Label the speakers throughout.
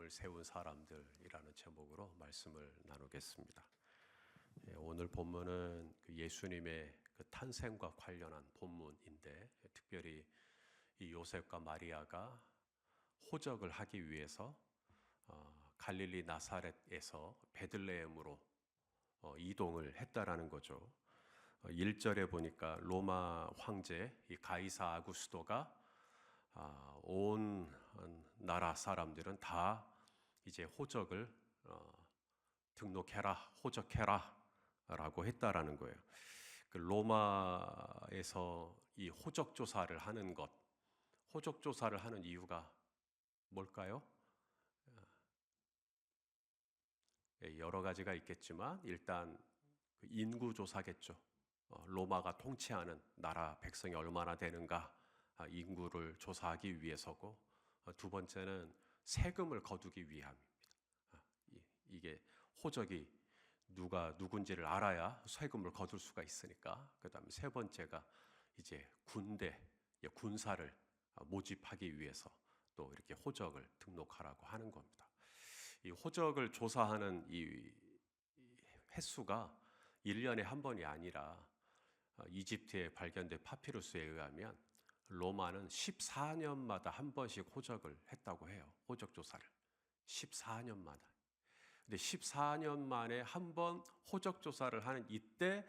Speaker 1: 믿음을 세운 사람들이라는 제목으로 말씀을 나누겠습니다. 오늘 본문은 예수님의 탄생과 관련한 본문인데, 특별히 이 요셉과 마리아가 호적을 하기 위해서 갈릴리 나사렛에서 베들레헴으로 이동을 했다라는 거죠. 1절에 보니까 로마 황제 이 가이사 아구스토가 온 나라 사람들은 다 이제 호적을 등록해라, 호적해라 라고 했다라는 거예요. 그 로마에서 이 호적 조사를 하는 것, 호적 조사를 하는 이유가 뭘까요? 여러 가지가 있겠지만 일단 인구 조사겠죠. 로마가 통치하는 나라 백성이 얼마나 되는가, 인구를 조사하기 위해서고, 두 번째는 세금을 거두기 위함입니다. 이게 호적이 누가 누군지를 알아야 세금을 거둘 수가 있으니까. 그다음에 세 번째가 이제 군대, 군사를 모집하기 위해서 또 이렇게 호적을 등록하라고 하는 겁니다. 이 호적을 조사하는 이 횟수가 1년에 한 번이 아니라 이집트에 발견된 파피루스에 의하면 로마는 14년마다 한 번씩 호적을 했다고 해요. 호적 조사를 14년마다. 근데 14년 만에 한 번 호적 조사를 하는 이때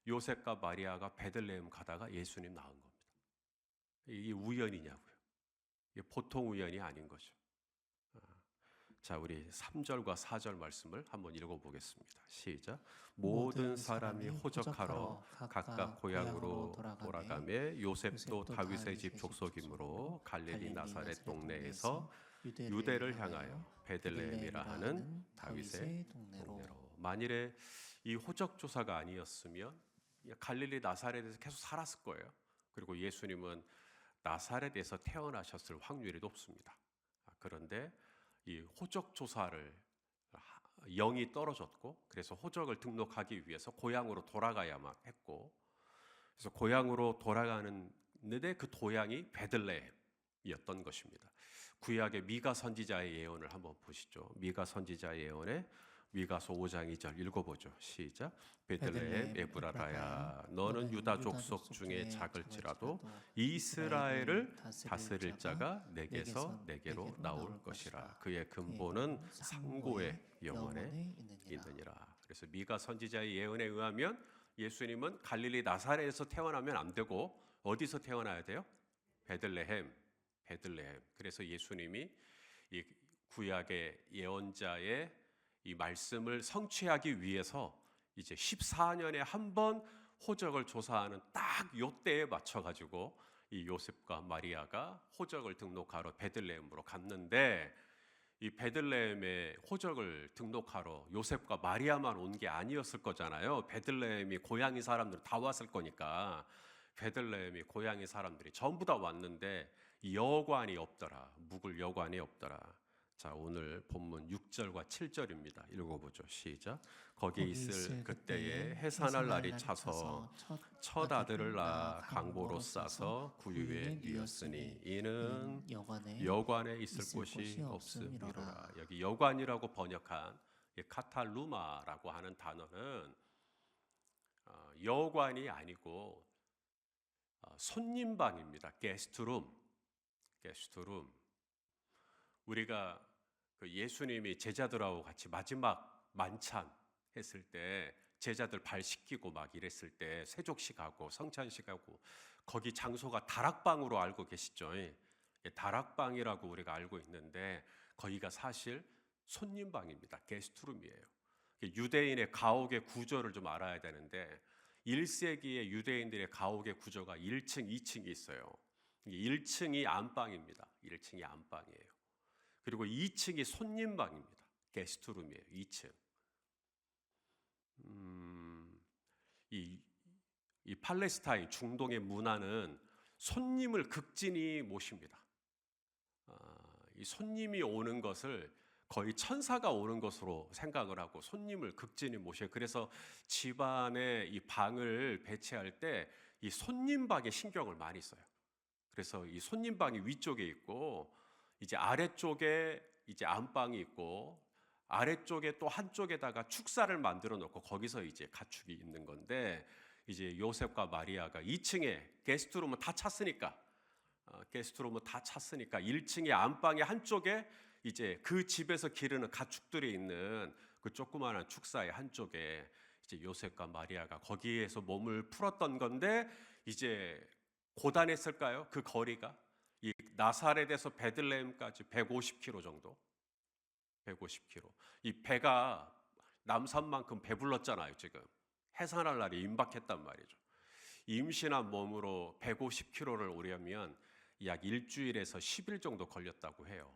Speaker 1: 요셉과 마리아가 베들레헴 가다가 예수님 낳은 겁니다. 이게 우연이냐고요? 이게 보통 우연이 아닌 거죠. 자, 우리 3절과 4절 말씀을 한번 읽어보겠습니다. 시작. 모든 사람이 호적하러 각각 고향으로 돌아가매 요셉도 다윗의 집 족속이므로 갈릴리 나사렛 동네에서 유대를 향하여 베들레헴이라 하는 다윗의 동네로. 만일에 이 호적 조사가 아니었으면 갈릴리 나사렛에서 계속 살았을 거예요. 그리고 예수님은 나사렛에서 태어나셨을 확률이 높습니다. 그런데 이 호적 조사를 영이 떨어졌고, 그래서 호적을 등록하기 위해서 고향으로 돌아가야만 했고, 그래서 고향으로 돌아가는데 그 고향이 베들레헴이었던 것입니다. 구약의 미가 선지자의 예언을 한번 보시죠. 미가 선지자의 예언에 미가서 5장 2절 읽어보죠. 시작. 베들레헴 에브라다야, 너는 유다 족속 중에 작을지라도 이스라엘을 다스릴 자가 내게서 내게로 나올 것이라. 그의 근본은 상고의 영원에 있느니라. 그래서 미가 선지자의 예언에 의하면 예수님은 갈릴리 나사렛에서 태어나면 안 되고 어디서 태어나야 돼요? 베들레헴. 그래서 예수님이 이 구약의 예언자의 이 말씀을 성취하기 위해서 이제 14년에 한 번 호적을 조사하는 딱 요때에 맞춰 가지고 이 요셉과 마리아가 호적을 등록하러 베들레헴으로 갔는데, 이 베들레헴에 호적을 등록하러 요셉과 마리아만 온 게 아니었을 거잖아요. 베들레헴이 고향인 사람들 다 왔을 거니까. 베들레헴이 고향인 사람들이 전부 다 왔는데 여관이 없더라. 묵을 여관이 없더라. 자, 오늘 본문 6절과 7절입니다. 읽어보죠. 시작. 거기 있을 그때에 해산할 날이 차서 첫 아들을 낳아 강보로 싸서 구유에 뉘었으니 이는 여관에 있을 곳이 없음이로라. 여기 여관이라고 번역한 카탈루마라고 하는 단어는 여관이 아니고 손님방입니다. 게스트룸. 우리가 그 예수님이 제자들하고 같이 마지막 만찬 했을 때 제자들 발 씻기고 막 이랬을 때 세족식 하고 성찬식 하고 거기 장소가 다락방으로 알고 계시죠? 다락방이라고 우리가 알고 있는데 거기가 사실 손님방입니다. 게스트룸이에요. 유대인의 가옥의 구조를 좀 알아야 되는데 1세기의 유대인들의 가옥의 구조가 1층, 2층이 있어요. 1층이 안방입니다. 1층이 안방이에요. 그리고 2층이 손님방입니다. 게스트룸이에요. 2층. 이 팔레스타인 중동의 문화는 손님을 극진히 모십니다. 이 손님이 오는 것을 거의 천사가 오는 것으로 생각을 하고 손님을 극진히 모셔요. 그래서 집안에 이 방을 배치할 때 이 손님방에 신경을 많이 써요. 그래서 이 손님방이 위쪽에 있고 이제 아래쪽에 이제 안방이 있고 아래쪽에 또 한쪽에다가 축사를 만들어 놓고 거기서 이제 가축이 있는 건데, 이제 요셉과 마리아가 2층에 게스트룸은 다 찼으니까, 1층에 안방의 한쪽에 이제 그 집에서 기르는 가축들이 있는 그 조그마한 축사의 한쪽에 이제 요셉과 마리아가 거기에서 몸을 풀었던 건데, 이제 고단했을까요? 그 거리가 이 나사렛에서 베들레헴까지 150km 정도, 150km. 이 배가 남산만큼 배불렀잖아요. 지금 해산할 날이 임박했단 말이죠. 임신한 몸으로 150km를 오려면 약 일주일에서 10일 정도 걸렸다고 해요.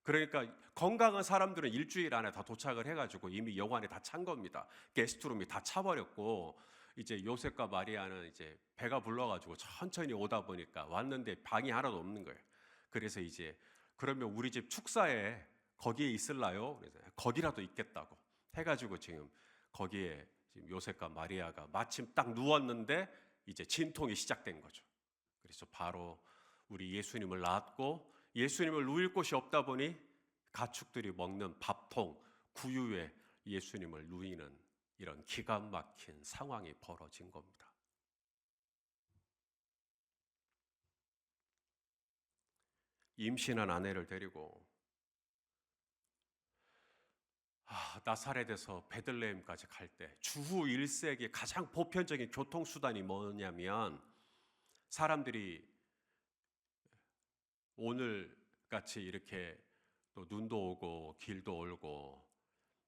Speaker 1: 그러니까 건강한 사람들은 일주일 안에 다 도착을 해가지고 이미 여관에 다 찬 겁니다. 게스트룸이 다 차버렸고, 이제 요셉과 마리아는 이제 배가 불러가지고 천천히 오다 보니까 왔는데 방이 하나도 없는 거예요. 그래서 이제 그러면 우리 집 축사에 거기에 있을라요? 그래서 거기라도 있겠다고 해가지고 지금 거기에 지금 요셉과 마리아가 마침 딱 누웠는데 이제 진통이 시작된 거죠. 그래서 바로 우리 예수님을 낳았고, 예수님을 누일 곳이 없다 보니 가축들이 먹는 밥통, 구유에 예수님을 누이는 이런 기가 막힌 상황이 벌어진 겁니다. 임신한 아내를 데리고 나사렛에서 베들레헴까지 갈 때 주후 1세기 가장 보편적인 교통수단이 뭐냐면, 사람들이 오늘 같이 이렇게 또 눈도 오고 길도 얼고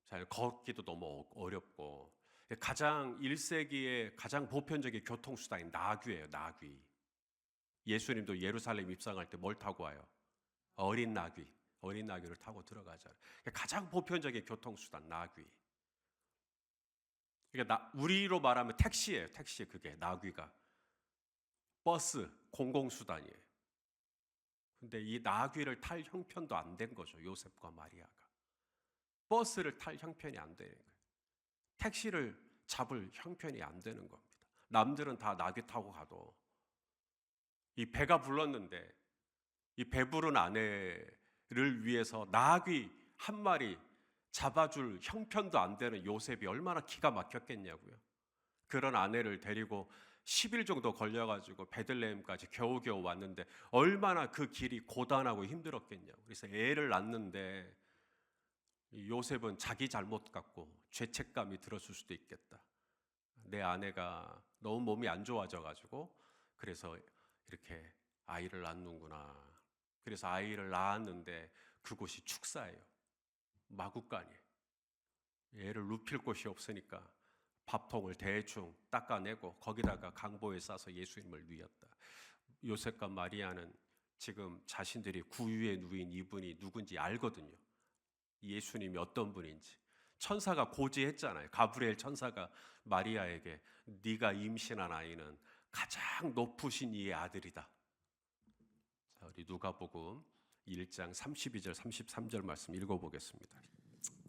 Speaker 1: 잘 걷기도 너무 어렵고, 가장 1세기의 가장 보편적인 교통수단이 나귀예요. 나귀. 예수님도 예루살렘 입성할 때 뭘 타고 와요? 어린 나귀. 어린 나귀를 타고 들어가잖아요. 가장 보편적인 교통수단 나귀. 그러니까 우리로 말하면 택시예요. 택시. 그게 나귀가 버스, 공공수단이에요. 근데 이 나귀를 탈 형편도 안 된 거죠. 요셉과 마리아가 버스를 탈 형편이 안 되는 거예요. 택시를 잡을 형편이 안 되는 겁니다. 남들은 다 나귀 타고 가도 이 배가 불렀는데, 이 배부른 아내를 위해서 나귀 한 마리 잡아줄 형편도 안 되는 요셉이 얼마나 기가 막혔겠냐고요. 그런 아내를 데리고 10일 정도 걸려가지고 베들레헴까지 겨우겨우 왔는데 얼마나 그 길이 고단하고 힘들었겠냐고. 그래서 애를 낳는데 요셉은 자기 잘못 같고 죄책감이 들었을 수도 있겠다. 내 아내가 너무 몸이 안 좋아져가지고 그래서 이렇게 아이를 낳는구나. 그래서 아이를 낳았는데 그곳이 축사예요. 마구간이에요. 애를 눕힐 곳이 없으니까 밥통을 대충 닦아내고 거기다가 강보에 싸서 예수님을 누였다. 요셉과 마리아는 지금 자신들이 구유에 누인 이분이 누군지 알거든요. 예수님이 어떤 분인지. 천사가 고지했잖아요. 가브리엘 천사가 마리아에게 네가 임신한 아이는 가장 높으신 이의 아들이다. 자, 우리 누가복음 1장 32절 33절 말씀 읽어보겠습니다.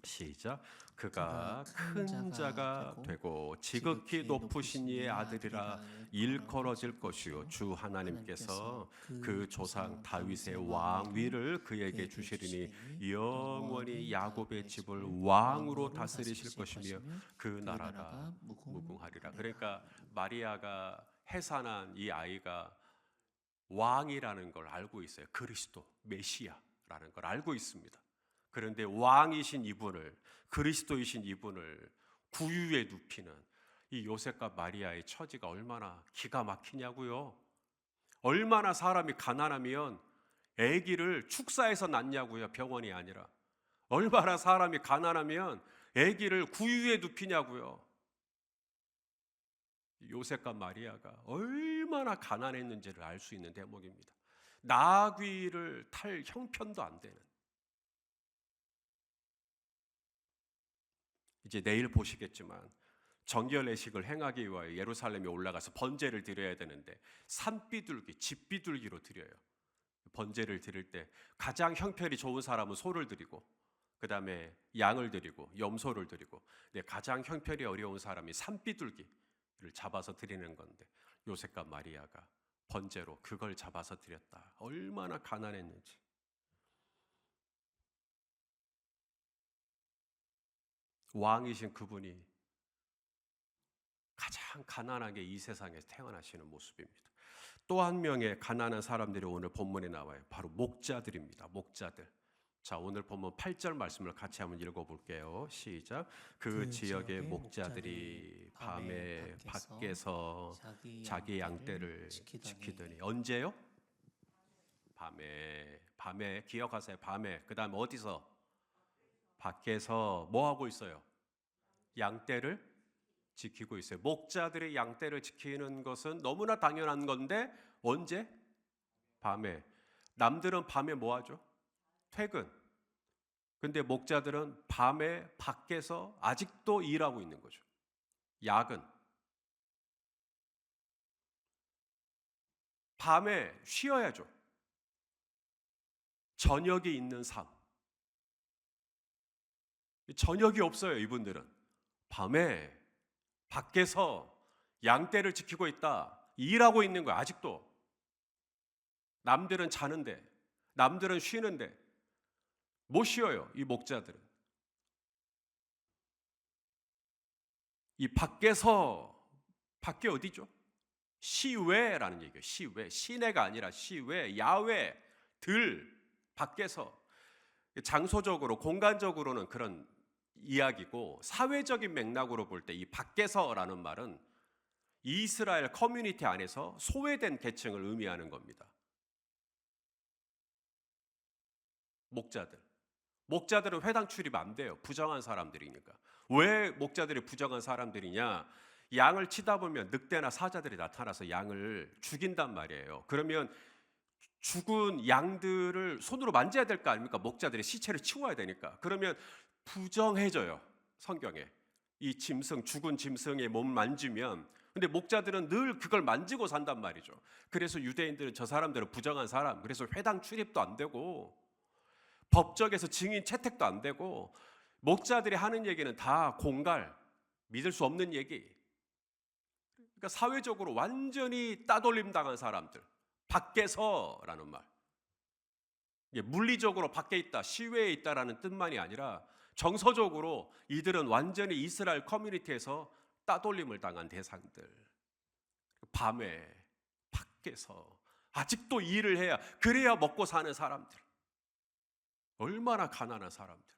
Speaker 1: 시작. 그가 큰 자가 되고 지극히 높으신 이의 아들이라 일컬어질 것이요 주 하나님께서 그 조상 다윗의 왕위를 그에게 주시리니 영원히 야곱의 집을 왕으로 다스리실 것이며 그 나라가 무궁하리라. 그러니까 마리아가 해산한 이 아이가 왕이라는 걸 알고 있어요. 그리스도 메시아라는 걸 알고 있습니다. 그런데 왕이신 이분을, 그리스도이신 이분을 구유에 눕히는 이 요셉과 마리아의 처지가 얼마나 기가 막히냐고요. 얼마나 사람이 가난하면 아기를 축사해서 낳냐고요. 병원이 아니라. 얼마나 사람이 가난하면 아기를 구유에 눕히냐고요. 요셉과 마리아가 얼마나 가난했는지를 알 수 있는 대목입니다. 나귀를 탈 형편도 안 되는. 이제 내일 보시겠지만 정결례식을 행하기 위하여 예루살렘에 올라가서 번제를 드려야 되는데 산비둘기, 집비둘기로 드려요. 번제를 드릴 때 가장 형편이 좋은 사람은 소를 드리고 그 다음에 양을 드리고 염소를 드리고, 가장 형편이 어려운 사람이 산비둘기를 잡아서 드리는 건데 요셉과 마리아가 번제로 그걸 잡아서 드렸다. 얼마나 가난했는지. 왕이신 그분이 가장 가난하게 이 세상에서 태어나시는 모습입니다. 또 한 명의 가난한 사람들이 오늘 본문에 나와요. 바로 목자들입니다. 목자들. 자, 오늘 본문 8절 말씀을 같이 한번 읽어볼게요. 시작. 그 지역의 목자들이 밤에 밖에서 자기 양떼를 지키더니. 언제요? 밤에 기억하세요. 밤에. 그 다음에 어디서? 밖에서 뭐 하고 있어요? 양떼를 지키고 있어요. 목자들이 양떼를 지키는 것은 너무나 당연한 건데 언제? 밤에. 남들은 밤에 뭐 하죠? 퇴근. 근데 목자들은 밤에 밖에서 아직도 일하고 있는 거죠. 야근. 밤에 쉬어야죠. 저녁이 있는 삶. 저녁이 없어요, 이분들은. 밤에 밖에서 양떼를 지키고 있다. 일하고 있는 거야, 아직도. 남들은 자는데, 남들은 쉬는데 못 쉬어요, 이 목자들은. 이 밖에 어디죠? 시외라는 얘기예요. 시외. 시내가 아니라 시외, 야외, 밖에서. 장소적으로, 공간적으로는 그런 이야기고, 사회적인 맥락으로 볼 때 이 밖에서라는 말은 이스라엘 커뮤니티 안에서 소외된 계층을 의미하는 겁니다. 목자들은 회당 출입 안 돼요. 부정한 사람들이니까. 왜 목자들이 부정한 사람들이냐? 양을 치다 보면 늑대나 사자들이 나타나서 양을 죽인단 말이에요. 그러면 죽은 양들을 손으로 만져야 될 거 아닙니까? 목자들이 시체를 치워야 되니까. 그러면 부정해져요, 성경에. 이 짐승, 죽은 짐승의 몸 만지면. 근데 목자들은 늘 그걸 만지고 산단 말이죠. 그래서 유대인들은 저 사람들은 부정한 사람, 그래서 회당 출입도 안 되고 법정에서 증인 채택도 안 되고, 목자들이 하는 얘기는 다 공갈, 믿을 수 없는 얘기. 그러니까 사회적으로 완전히 따돌림 당한 사람들. 밖에서라는 말. 물리적으로 밖에 있다, 시외에 있다라는 뜻만이 아니라 정서적으로 이들은 완전히 이스라엘 커뮤니티에서 따돌림을 당한 대상들. 밤에 밖에서 아직도 일을 해야, 그래야 먹고 사는 사람들. 얼마나 가난한 사람들.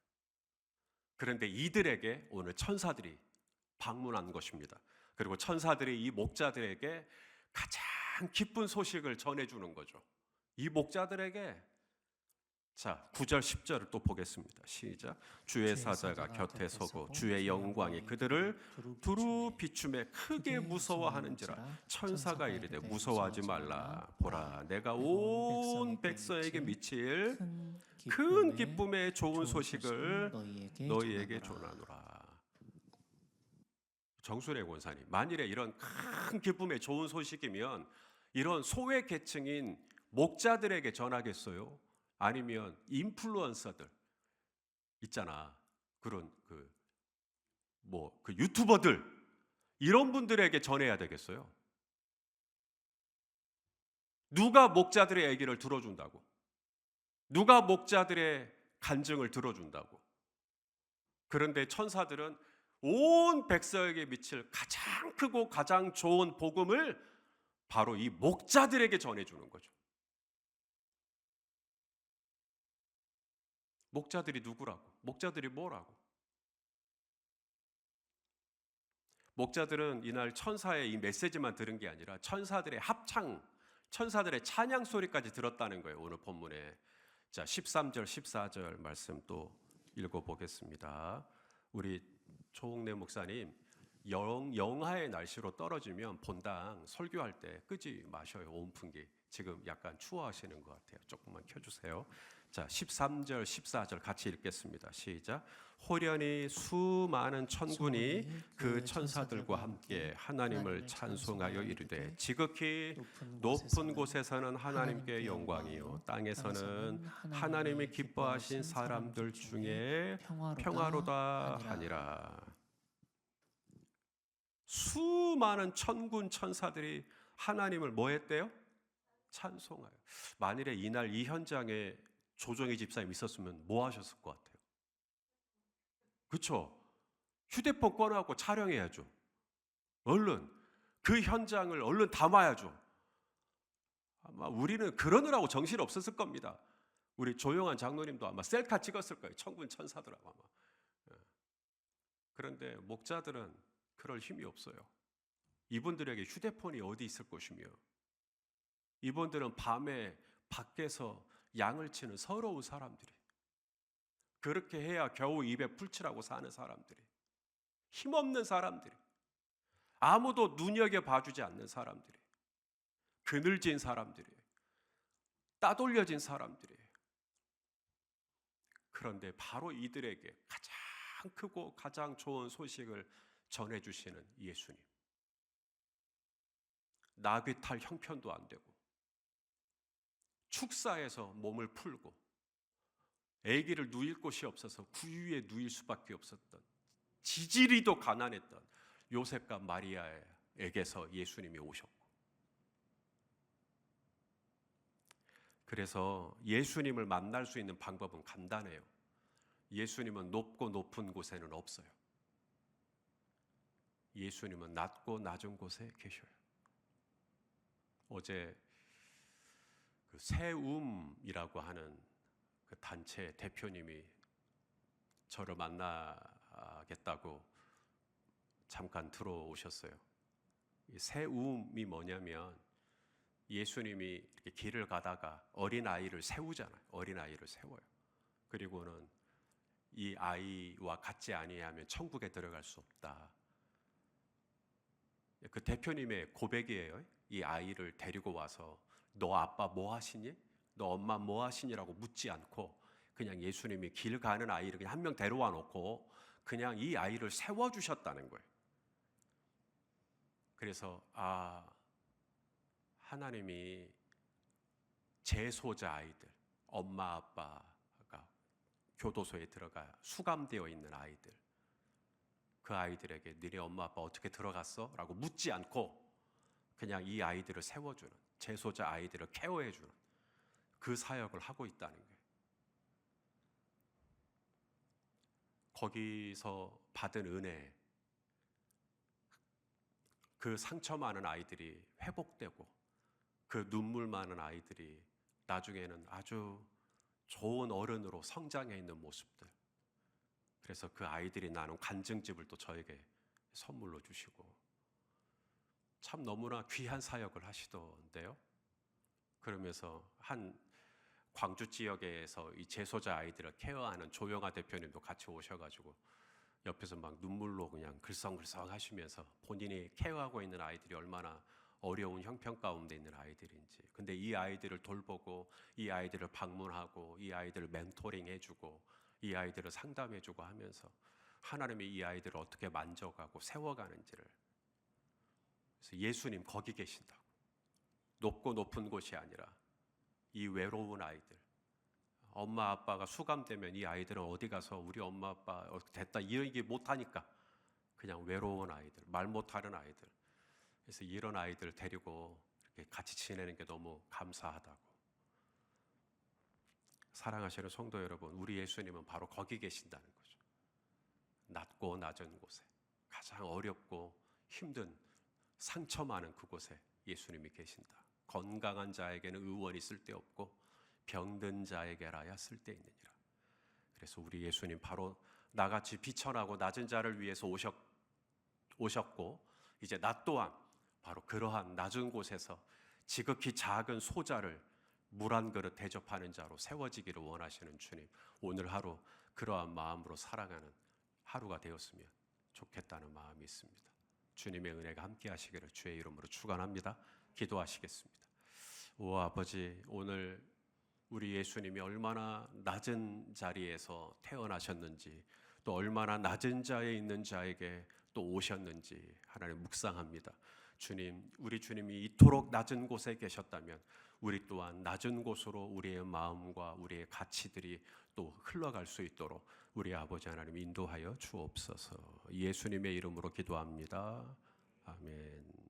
Speaker 1: 그런데 이들에게 오늘 천사들이 방문한 것입니다. 그리고 천사들이 이 목자들에게 가장 기쁜 소식을 전해주는 거죠. 이 목자들에게. 자, 9절 10절을 또 보겠습니다. 시작. 주의 사자가 곁에 서고 주의 영광이 그들을 두루 비춤에 크게 무서워하는지라. 천사가 이르되 무서워하지 말라. 보라, 내가 온 백성에게 미칠 큰 기쁨의 좋은 소식을 너희에게 전하노라. 정순의 권사님, 만일에 이런 큰 기쁨의 좋은 소식이면 이런 소외 계층인 목자들에게 전하겠어요? 아니면 인플루언서들 있잖아, 그런 그 유튜버들, 이런 분들에게 전해야 되겠어요? 누가 목자들의 얘기를 들어준다고? 누가 목자들의 간증을 들어준다고? 그런데 천사들은 온 백성에게 미칠 가장 크고 가장 좋은 복음을 바로 이 목자들에게 전해주는 거죠. 목자들이 누구라고? 목자들이 뭐라고? 목자들은 이날 천사의 이 메시지만 들은 게 아니라 천사들의 합창, 천사들의 찬양 소리까지 들었다는 거예요, 오늘 본문에. 자, 13절, 14절 말씀 또 읽어보겠습니다. 우리 조홍래 목사님, 영하의 날씨로 떨어지면 본당 설교할 때 끄지 마셔요, 온풍기. 지금 약간 추워하시는 것 같아요. 조금만 켜주세요. 자, 13절, 14절 같이 읽겠습니다. 시작. 호련히 수많은 천군이 그 천사들과 함께 하나님을 찬송하여 이르되, 지극히 높은 곳에서는 하나님께 영광이요 땅에서는 하나님이 기뻐하신 사람들 중에 평화로다 하니라. 수많은 천군 천사들이 하나님을 뭐 했대요? 찬송하여. 만일에 이날 이 현장에 조정희 집사님 있었으면 뭐 하셨을 것 같아요? 그렇죠? 휴대폰 꺼내갖고 촬영해야죠. 얼른 그 현장을 얼른 담아야죠. 아마 우리는 그러느라고 정신 없었을 겁니다. 우리 조용한 장로님도 아마 셀카 찍었을 거예요. 천군 천사들하고 아마. 그런데 목자들은 그럴 힘이 없어요. 이분들에게 휴대폰이 어디 있을 것이며, 이분들은 밤에 밖에서 양을 치는 서러운 사람들이, 그렇게 해야 겨우 입에 풀칠하고 사는 사람들이, 힘없는 사람들이, 아무도 눈여겨봐주지 않는 사람들이, 그늘진 사람들이, 따돌려진 사람들이. 그런데 바로 이들에게 가장 크고 가장 좋은 소식을 전해주시는 예수님. 나귀 탈 형편도 안 되고, 축사에서 몸을 풀고, 아기를 누일 곳이 없어서 구유에 누일 수밖에 없었던, 지지리도 가난했던 요셉과 마리아에게서 예수님이 오셨고, 그래서 예수님을 만날 수 있는 방법은 간단해요. 예수님은 높고 높은 곳에는 없어요. 예수님은 낮고 낮은 곳에 계셔요. 어제 그 세움이라고 하는 그 단체 대표님이 저를 만나겠다고 잠깐 들어오셨어요. 이 세움이 뭐냐면, 예수님이 이렇게 길을 가다가 어린아이를 세우잖아요. 어린아이를 세워요. 그리고는 이 아이와 같지 아니하면 천국에 들어갈 수 없다. 그 대표님의 고백이에요. 이 아이를 데리고 와서 너 아빠 뭐 하시니? 너 엄마 뭐 하시니라고 묻지 않고 그냥 예수님이 길 가는 아이를 그냥 한 명 데려와 놓고 그냥 이 아이를 세워주셨다는 거예요. 그래서 하나님이 재소자 아이들, 엄마 아빠가 교도소에 들어가 수감되어 있는 아이들, 그 아이들에게 너네 엄마 아빠 어떻게 들어갔어? 라고 묻지 않고 그냥 이 아이들을 세워주는, 재소자 아이들을 케어해주는 그 사역을 하고 있다는 거예요. 거기서 받은 은혜, 그 상처 많은 아이들이 회복되고 그 눈물 많은 아이들이 나중에는 아주 좋은 어른으로 성장해 있는 모습들, 그래서 그 아이들이 나눈 간증집을 또 저에게 선물로 주시고, 참 너무나 귀한 사역을 하시던데요. 그러면서 한 광주 지역에서 이 재소자 아이들을 케어하는 조영아 대표님도 같이 오셔가지고 옆에서 막 눈물로 그냥 글썽글썽 하시면서 본인이 케어하고 있는 아이들이 얼마나 어려운 형편 가운데 있는 아이들인지, 근데 이 아이들을 돌보고 이 아이들을 방문하고 이 아이들을 멘토링 해주고 이 아이들을 상담해주고 하면서 하나님이 이 아이들을 어떻게 만져가고 세워가는지를, 그래서 예수님 거기 계신다고, 높고 높은 곳이 아니라 이 외로운 아이들, 엄마 아빠가 수감되면 이 아이들은 어디 가서 우리 엄마 아빠 어떻게 됐다 이런 얘기 못하니까 그냥 외로운 아이들, 말 못하는 아이들, 그래서 이런 아이들 데리고 이렇게 같이 지내는 게 너무 감사하다고. 사랑하시는 성도 여러분, 우리 예수님은 바로 거기 계신다는 거죠. 낮고 낮은 곳에, 가장 어렵고 힘든 상처 많은 그곳에 예수님이 계신다. 건강한 자에게는 의원이 쓸데없고 병든 자에게라야 쓸데있느니라. 그래서 우리 예수님 바로 나같이 비천하고 낮은 자를 위해서 오셨고, 이제 나 또한 바로 그러한 낮은 곳에서 지극히 작은 소자를 물 한 그릇 대접하는 자로 세워지기를 원하시는 주님, 오늘 하루 그러한 마음으로 살아가는 하루가 되었으면 좋겠다는 마음이 있습니다. 주님의 은혜가 함께 하시기를 주의 이름으로 축원합니다. 기도하시겠습니다. 오 아버지, 오늘 우리 예수님이 얼마나 낮은 자리에서 태어나셨는지, 또 얼마나 낮은 자에 있는 자에게 또 오셨는지 하나님 묵상합니다. 주님, 우리 주님이 이토록 낮은 곳에 계셨다면 우리 또한 낮은 곳으로 우리의 마음과 우리의 가치들이 또 흘러갈 수 있도록 우리 아버지 하나님 인도하여 주옵소서. 예수님의 이름으로 기도합니다. 아멘.